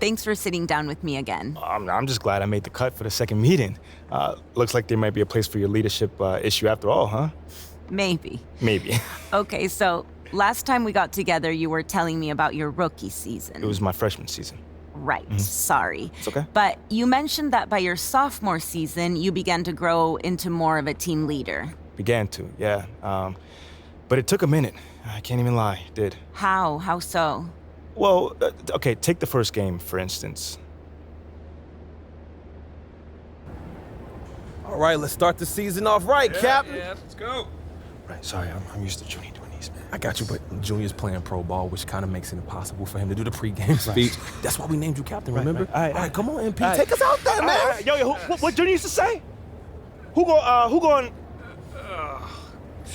Thanks for sitting down with me again. I'm just glad I made the cut for the second meeting. Looks like there might be a place for your leadership issue after all, huh? Maybe. Maybe. Okay, so last time we got together, you were telling me about your rookie season. It was my freshman season. Right, sorry. It's okay. But you mentioned that by your sophomore season, you began to grow into more of a team leader. Began to, yeah. But it took a minute. I can't even lie, it did. How? How so? Well, okay, take the first game, for instance. All right, let's start the season off right, Captain. Yeah, let's go. Right, sorry, I'm used to Junior doing these, man. I got you, but Junior's playing pro ball, which kind of makes it impossible for him to do the pregame speech. That's why we named you captain, remember? Right. All right, come on, MP, take us out there, man. Yo, what Junior used to say? Who going?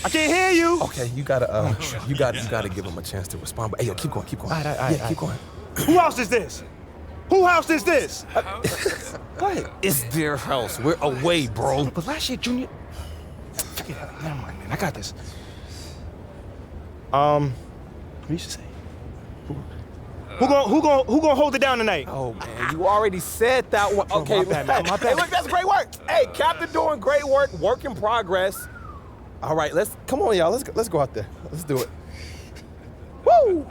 I can't hear you. Okay, you gotta give him a chance to respond. But hey, yo, keep going. All right. Keep going. Who house is this? Who house is this? What? It's their house. We're away, bro. But last year, Junior. Forget it. Never mind, man. I got this. What you used to say? Who gonna hold it down tonight? Oh man, you already said that one. Okay, my bad. Hey, look, that's great work. Hey, Captain doing great work. Work in progress. All right, come on, y'all. Let's go out there. Let's do it. Woo!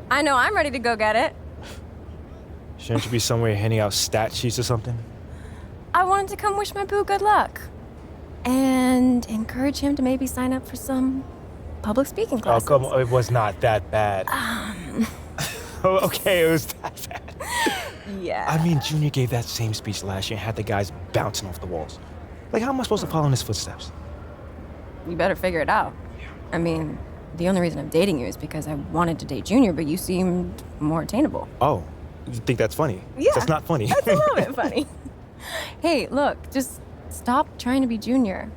I know I'm ready to go get it. Shouldn't you be somewhere handing out stat sheets or something? I wanted to come wish my boo good luck. And encourage him to maybe sign up for some public speaking classes. Oh, come on. It was not that bad. Okay, it was that bad. Yeah. I mean, Junior gave that same speech last year and had the guys bouncing off the walls. Like, how am I supposed to follow in his footsteps? You better figure it out. I mean, the only reason I'm dating you is because I wanted to date Junior, but you seemed more attainable. Oh, you think that's funny? Yeah. That's not funny. That's a little bit funny. Hey, look, just stop trying to be Junior,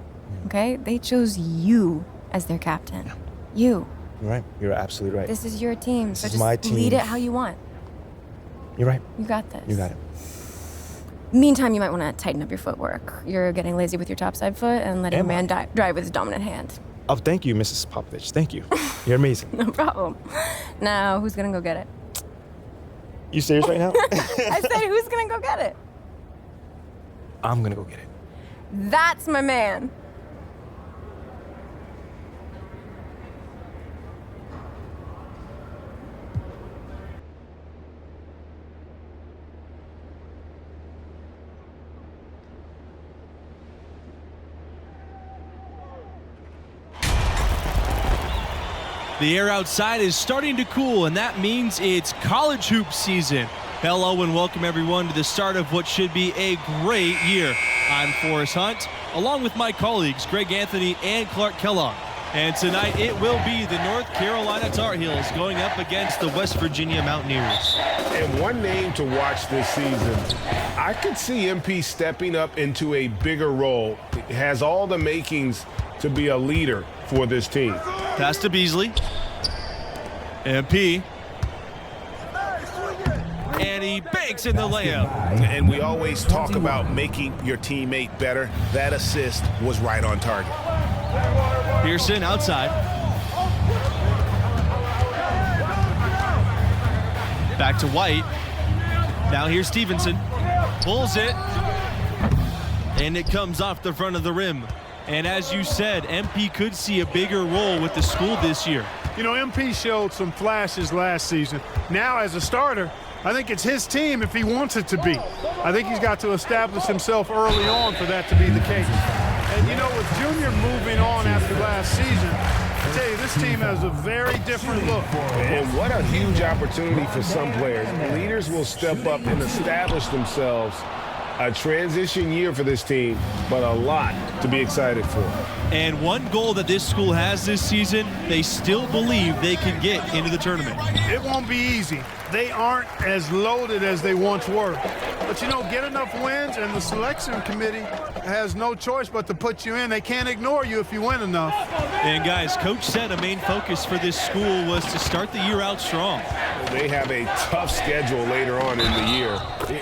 okay? They chose you as their captain. Yeah. You. You're right. You're absolutely right. This is your team, so is just my team. lead it how you want. You're right. You got this. You got it. Meantime, you might want to tighten up your footwork. You're getting lazy with your topside foot and letting a man drive with his dominant hand. Oh, thank you, Mrs. Popovich. Thank you. You're amazing. No problem. Now, who's gonna go get it? You serious right now? I said, who's gonna go get it? I'm gonna go get it. That's my man. The air outside is starting to cool, and that means it's college hoop season. Hello and welcome everyone to the start of what should be a great year. I'm Forrest Hunt, along with my colleagues Greg Anthony and Clark Kellogg. And tonight it will be the North Carolina Tar Heels going up against the West Virginia Mountaineers. And one name to watch this season, I could see MP stepping up into a bigger role. It has all the makings to be a leader for this team. Pass to Beasley. MP. And he banks in the layup. And we always talk about making your teammate better. That assist was right on target. Pearson outside. Back to White. Now here's Stevenson. Pulls it. And it comes off the front of the rim. And as you said, MP could see a bigger role with the school this year. You know, MP showed some flashes last season. Now, as a starter, I think it's his team if he wants it to be. I think he's got to establish himself early on for that to be the case. And, you know, with Junior moving on after last season, I tell you, this team has a very different look. And what a huge opportunity for some players. Leaders will step up and establish themselves. A transition year for this team, but a lot to be excited for. And one goal that this school has this season, they still believe they can get into the tournament. It won't be easy. They aren't as loaded as they once were. But, you know, get enough wins, and the selection committee has no choice but to put you in. They can't ignore you if you win enough. And, guys, Coach said a main focus for this school was to start the year out strong. They have a tough schedule later on in the year.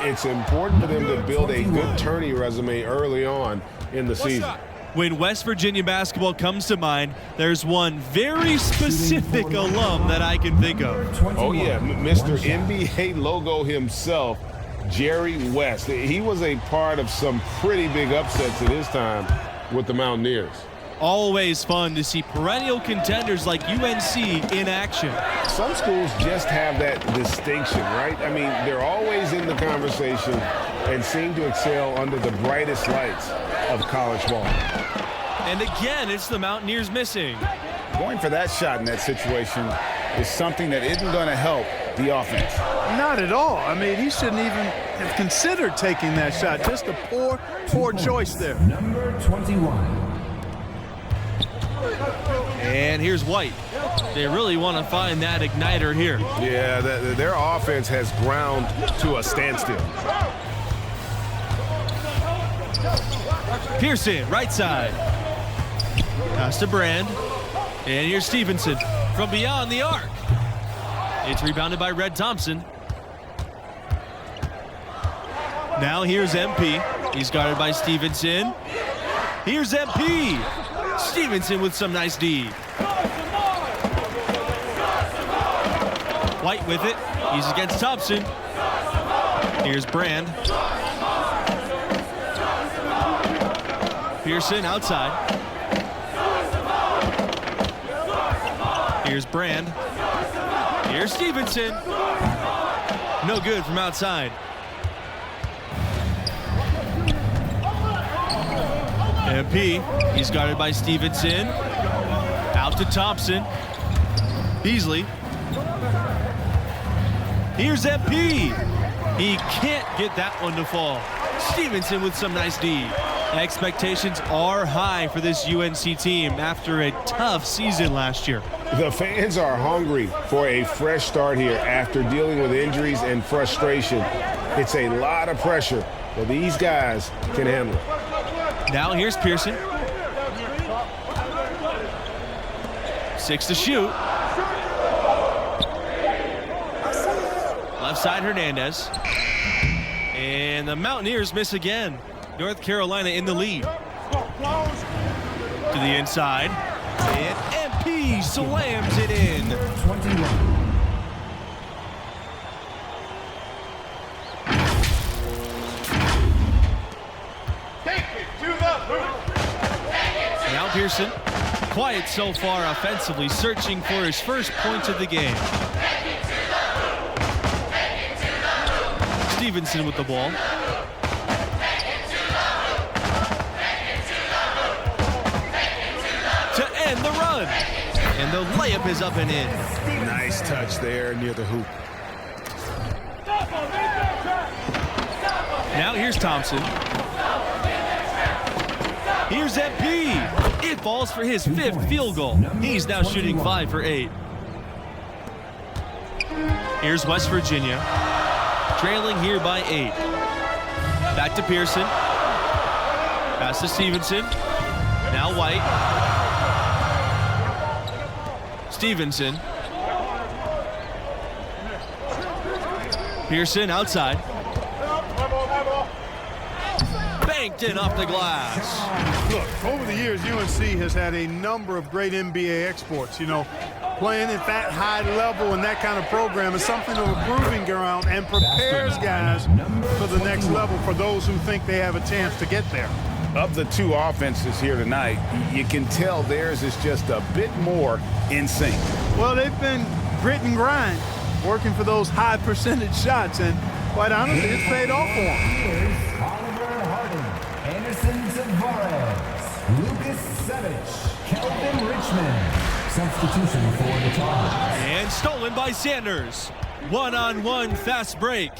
It's important for them to build a good tourney resume early on in the season. When West Virginia basketball comes to mind, there's one very specific alum that I can think of. Oh, yeah, Mr. NBA logo himself, Jerry West. He was a part of some pretty big upsets at his time with the Mountaineers. Always fun to see perennial contenders like UNC in action. Some schools just have that distinction, right? I mean, they're always in the conversation and seem to excel under the brightest lights of college ball. And again, it's the Mountaineers missing. Going for that shot in that situation is something that isn't going to help the offense. Not at all. I mean, he shouldn't even have considered taking that shot. Just a poor choice there. Number 21. And here's White. They really want to find that igniter here. Yeah, their offense has ground to a standstill. Pearson, right side. Pass to Brand. And here's Stevenson from beyond the arc. It's rebounded by Red Thompson. Now here's MP. He's guarded by Stevenson. Here's MP. Stevenson with some nice D. White with it. He's against Thompson. Here's Brand. Pearson outside. Here's Brand. Here's Stevenson. No good from outside. MP, he's guarded by Stevenson. Out to Thompson. Beasley. Here's MP. He can't get that one to fall. Stevenson with some nice D. Expectations are high for this UNC team after a tough season last year. The fans are hungry for a fresh start here after dealing with injuries and frustration. It's a lot of pressure, but these guys can handle it. Now here's Pearson. 6 to shoot. Left side Hernandez. And the Mountaineers miss again. North Carolina in the lead. To the inside. And MP slams it in. 21. Now Pearson, quiet so far offensively, searching for his first points of the game. Stevenson with the ball. To end the run. And the layup is up and in. Nice touch there near the hoop. Now here's Thompson. Here's MP. It falls for his 5th field goal. He's now shooting 5 for 8. Here's West Virginia, trailing here by 8. Back to Pearson. Pass to Stevenson. Now White. Stevenson. Pearson outside. Banked in off the glass. Look, over the years, UNC has had a number of great NBA exports. You know, playing at that high level and that kind of program is something of a proving ground and prepares guys for the next level for those who think they have a chance to get there. Of the two offenses here tonight, you can tell theirs is just a bit more in sync. Well, they've been grit and grind, working for those high percentage shots, and quite honestly, it's paid off for them. Here's Oliver Harding, Anderson Tavares, Lucas Savage, Kelvin Richmond. Substitution for the Tigers. And stolen by Sanders. One-on-one fast break.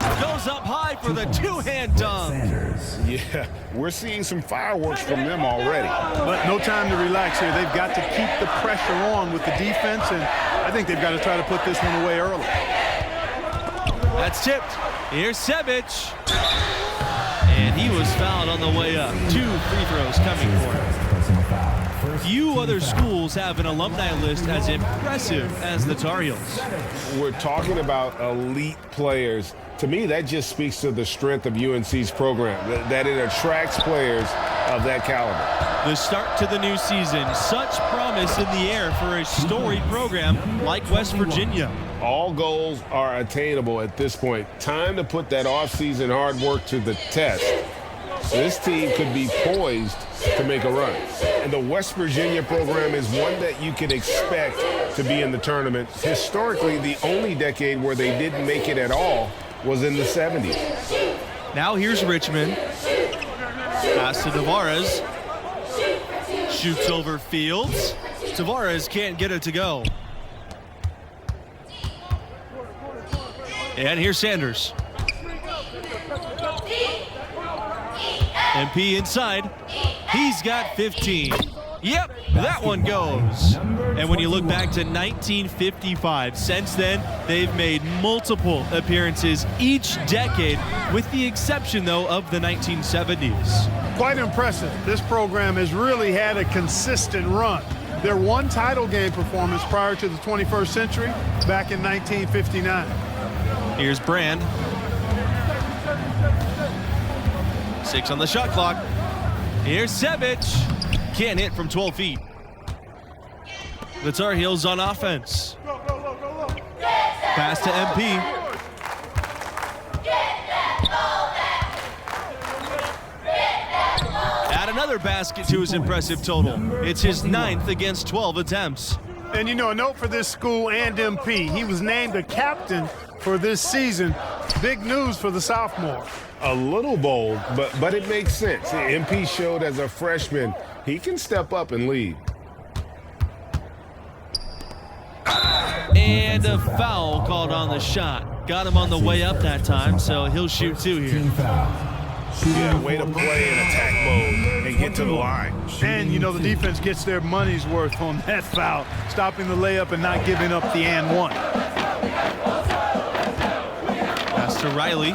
Goes up high for the two-hand dunk. Sanders. Yeah, we're seeing some fireworks from them already. But no time to relax here. They've got to keep the pressure on with the defense, and I think they've got to try to put this one away early. That's tipped. Here's Sevic. And he was fouled on the way up. 2 free throws coming for him. Few other schools have an alumni list as impressive as the Tar Heels. We're talking about elite players. To me, that just speaks to the strength of UNC's program, that it attracts players of that caliber. The start to the new season, such promise in the air for a storied program like West Virginia. All goals are attainable at this point. Time to put that offseason hard work to the test. This team could be poised to make a run. And the West Virginia program is one that you can expect to be in the tournament. Historically, the only decade where they didn't make it at all was in the 70s. Now here's Richmond. Pass to Tavares. Shoots over Fields. Tavares can't get it to go. And here's Sanders. MP inside. He's got 15. Yep, that one goes. And when you look back to 1955, since then, they've made multiple appearances each decade, with the exception, though, of the 1970s. Quite impressive. This program has really had a consistent run. Their one title game performance prior to the 21st century back in 1959. Here's Brand. 6 on the shot clock. Here's Sevic. Can't hit from 12 feet. The Tar Heels on offense. Pass to MP. Add another basket to his impressive total. It's his 9th against 12 attempts. And you know, a note for this school and MP. He was named a captain for this season. Big news for the sophomore. A little bold, but it makes sense. MP showed as a freshman he can step up and lead. And a foul called on the shot. Got him on the way up that time, so he'll shoot 2 here. Yeah, way to play in attack mode and get to the line. And, you know, the defense gets their money's worth on that foul, stopping the layup and not giving up the and one. Pass to Riley.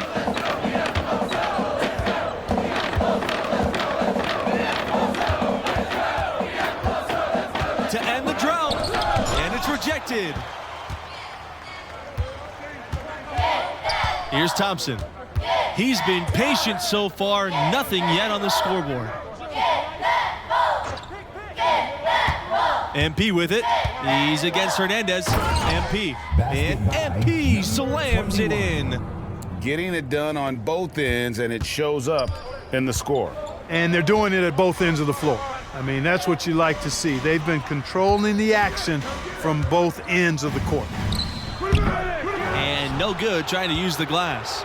To end the drought, and it's rejected. Here's Thompson. He's been patient so far, nothing yet on the scoreboard. MP with it. He's against Hernandez. MP. And MP slams it in. Getting it done on both ends, and it shows up in the score. And they're doing it at both ends of the floor. I mean, that's what you like to see. They've been controlling the action from both ends of the court. And no good trying to use the glass.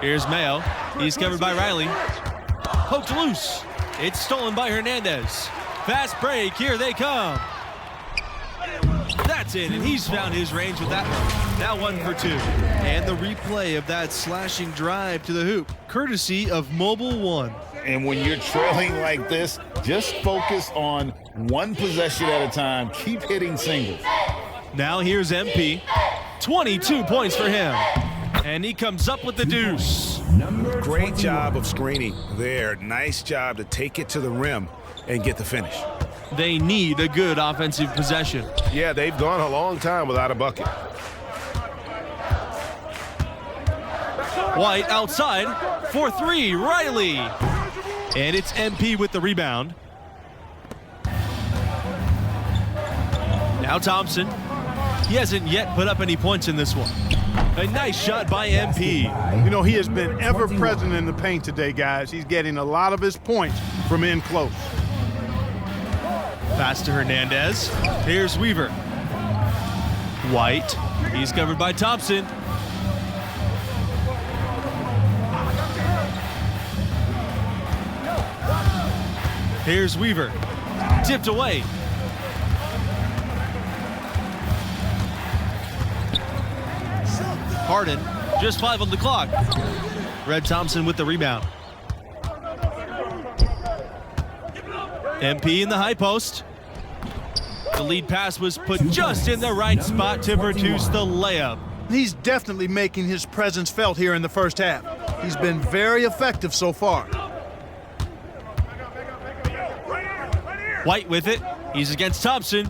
Here's Mayo. He's covered by Riley. Poked loose. It's stolen by Hernandez. Fast break. Here they come. That's in, and he's found his range with that one. Now 1 for 2. And the replay of that slashing drive to the hoop, courtesy of Mobile One. And when you're trailing like this, just focus on one possession at a time. Keep hitting singles. Now here's MP. 22 points for him. And he comes up with the deuce. Great job of screening there. Nice job to take it to the rim and get the finish. They need a good offensive possession. Yeah, they've gone a long time without a bucket. White outside for 3, Riley. And it's MP with the rebound. Now Thompson. He hasn't yet put up any points in this one. A nice shot by MP. You know, he has been ever present in the paint today, guys. He's getting a lot of his points from in close. Pass to Hernandez. Here's Weaver. White. He's covered by Thompson. Here's Weaver. Tipped away. Harden. Just 5 on the clock. Red Thompson with the rebound. MP in the high post. The lead pass was put just in the right spot to produce the layup. He's definitely making his presence felt here in the first half. He's been very effective so far. White with it. He's against Thompson.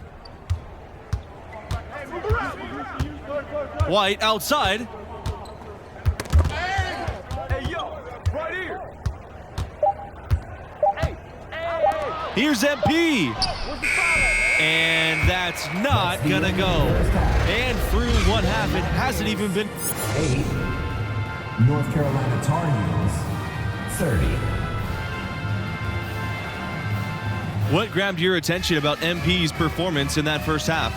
White outside. Here's MP. And that's not gonna go. And through one half, it hasn't even been. 8. North Carolina Tar Heels, 30. What grabbed your attention about MP's performance in that first half?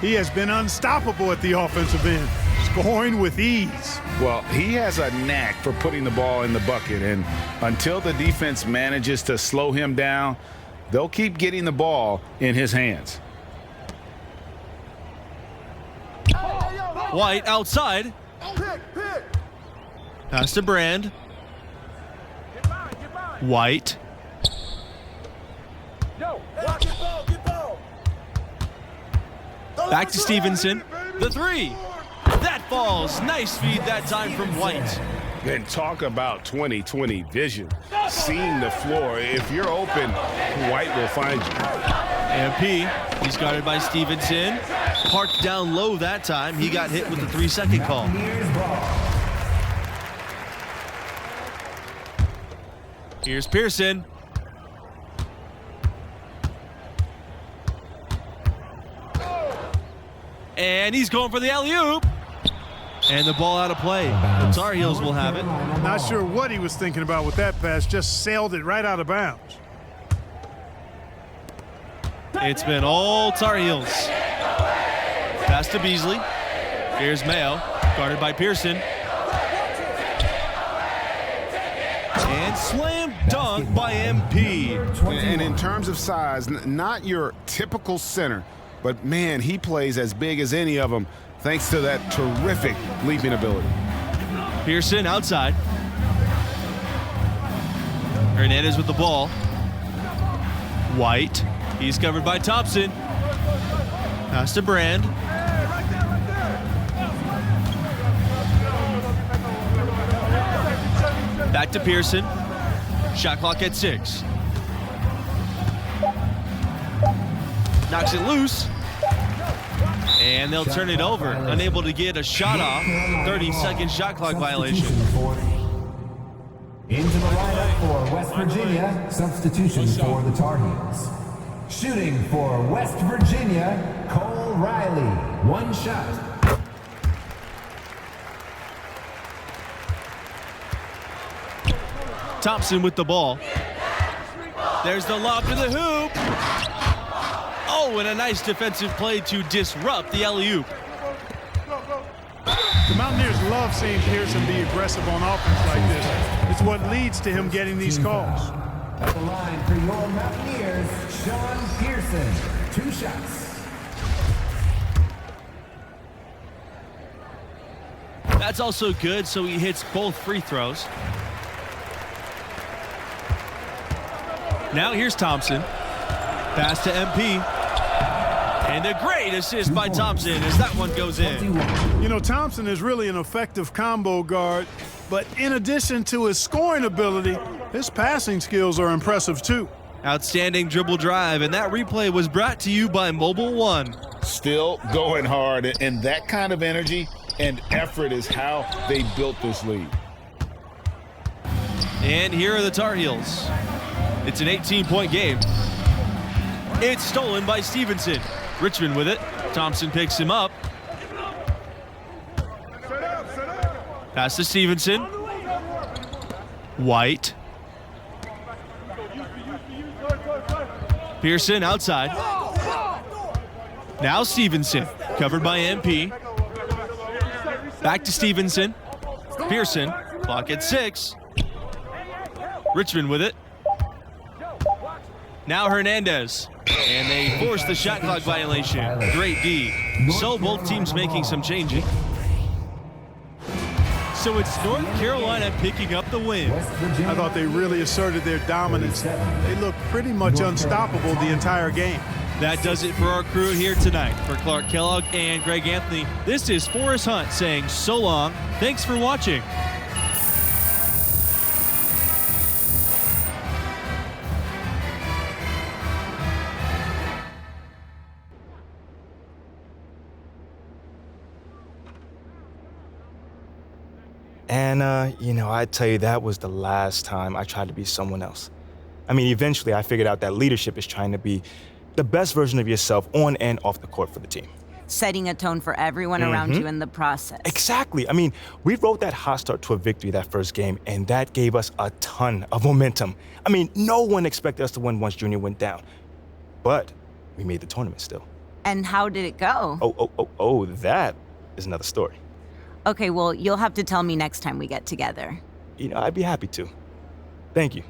He has been unstoppable at the offensive end, scoring with ease. Well, he has a knack for putting the ball in the bucket, and until the defense manages to slow him down, they'll keep getting the ball in his hands. White outside. Pass to Brand. White. Back to Stevenson. The three. That falls. Nice feed that time from White. And talk about 20/20 vision. Seeing the floor. If you're open, White will find you. MP, he's guarded by Stevenson. Parked down low that time. He got hit with the 3-second call. Here's Pearson. And he's going for the alley-oop. And the ball out of play. The Tar Heels will have it. Not sure what he was thinking about with that pass, just sailed it right out of bounds. It's been all Tar Heels. Pass to Beasley. Here's Mayo, guarded by Pearson. And slam dunk by MP. And in terms of size, not your typical center, but man, he plays as big as any of them thanks to that terrific leaping ability. Pearson outside. Hernandez with the ball. White. He's covered by Thompson. Pass to Brand. Back to Pearson. Shot clock at 6. Knocks it loose. And they'll turn it over. Unable to get a shot off. 30-second shot clock violation. Into the lineup for West Virginia. Substitution for the Tar Heels. Shooting for West Virginia, Cole Riley. 1 shot. Thompson with the ball. There's the lob to the hoop. Oh, and a nice defensive play to disrupt the alley-oop. The Mountaineers love seeing Pearson be aggressive on offense like this. It's what leads to him getting these calls. At the line for your Mountaineers, Sean Pearson. 2 shots. That's also good, so he hits both free throws. Now here's Thompson. Pass to MP. And a great assist by Thompson as that one goes in. You know, Thompson is really an effective combo guard, but in addition to his scoring ability, his passing skills are impressive too. Outstanding dribble drive, and that replay was brought to you by Mobile One. Still going hard, and that kind of energy and effort is how they built this lead. And here are the Tar Heels. It's an 18-point game. It's stolen by Stevenson. Richmond with it. Thompson picks him up. Pass to Stevenson. White. Pearson outside. Now Stevenson, covered by MP. Back to Stevenson. Pearson, clock at 6. Richmond with it. Now Hernandez. And they force the shot clock violation. Great D. So both teams making some changing. So it's North Carolina picking up the win. I thought they really asserted their dominance. They looked pretty much unstoppable the entire game. That does it for our crew here tonight. For Clark Kellogg and Greg Anthony, this is Forrest Hunt saying so long. Thanks for watching. And, I tell you, that was the last time I tried to be someone else. I mean, eventually I figured out that leadership is trying to be the best version of yourself on and off the court for the team. Setting a tone for everyone around you in the process. Exactly. I mean, we rode that hot start to a victory that first game, and that gave us a ton of momentum. I mean, no one expected us to win once Junior went down. But we made the tournament still. And how did it go? Oh, that is another story. Okay, well, you'll have to tell me next time we get together. I'd be happy to. Thank you.